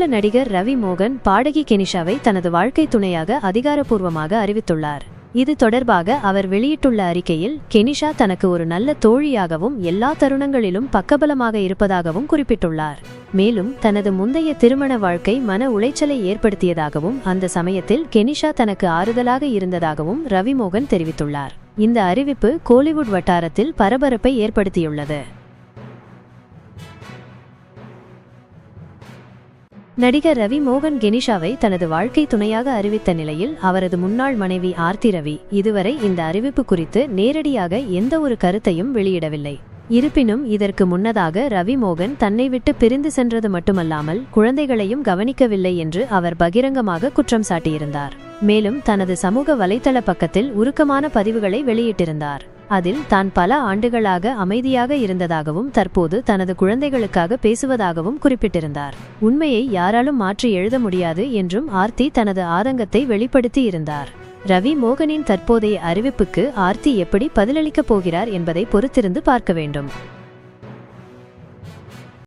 நடிகர் ரவி மோகன் பாடகி கெனிஷாவை தனது வாழ்க்கை துணையாக அதிகாரப்பூர்வமாக அறிவித்துள்ளார். இது தொடர்பாக அவர் வெளியிட்டுள்ள அறிக்கையில், கெனிஷா தனக்கு ஒரு நல்ல தோழியாகவும் எல்லா தருணங்களிலும் பக்கபலமாக இருப்பதாகவும் குறிப்பிட்டுள்ளார். மேலும் தனது முந்தைய திருமண வாழ்க்கை மன உளைச்சலை ஏற்படுத்தியதாகவும் அந்த சமயத்தில் கெனிஷா தனக்கு ஆறுதலாக இருந்ததாகவும் ரவி மோகன் தெரிவித்துள்ளார். இந்த அறிவிப்பு கோலிவுட் வட்டாரத்தில் பரபரப்பை ஏற்படுத்தியுள்ளது. நடிகர் ரவி மோகன் கெனிஷாவை தனது வாழ்க்கை துணையாக அறிவித்த நிலையில் அவரது முன்னாள் மனைவி ஆர்த்தி ரவி இதுவரை இந்த அறிவிப்பு குறித்து நேரடியாக எந்த ஒரு கருத்தையும் வெளியிடவில்லை. இருப்பினும் இதற்கு முன்னதாக ரவி மோகன் தன்னை விட்டு பிரிந்து சென்றது மட்டுமல்லாமல் குழந்தைகளையும் கவனிக்கவில்லை என்று அவர் பகிரங்கமாக குற்றம் சாட்டியிருந்தார். மேலும் தனது சமூக வலைத்தள பக்கத்தில் உருக்கமான பதிவுகளை வெளியிட்டிருந்தார். அதில் தான் பல ஆண்டுகளாக அமைதியாக இருந்ததாகவும் தற்போது தனது குழந்தைகளுக்காக பேசுவதாகவும் குறிப்பிட்டிருந்தார். உண்மையை யாராலும் மாற்றி எழுத முடியாது என்றும் ஆர்த்தி தனது ஆதங்கத்தை வெளிப்படுத்தி இருந்தார். ரவி மோகனின் தற்போதைய அறிவிப்புக்கு ஆர்த்தி எப்படி பதிலளிக்கப் போகிறார் என்பதை பொறுத்திருந்து பார்க்க வேண்டும்.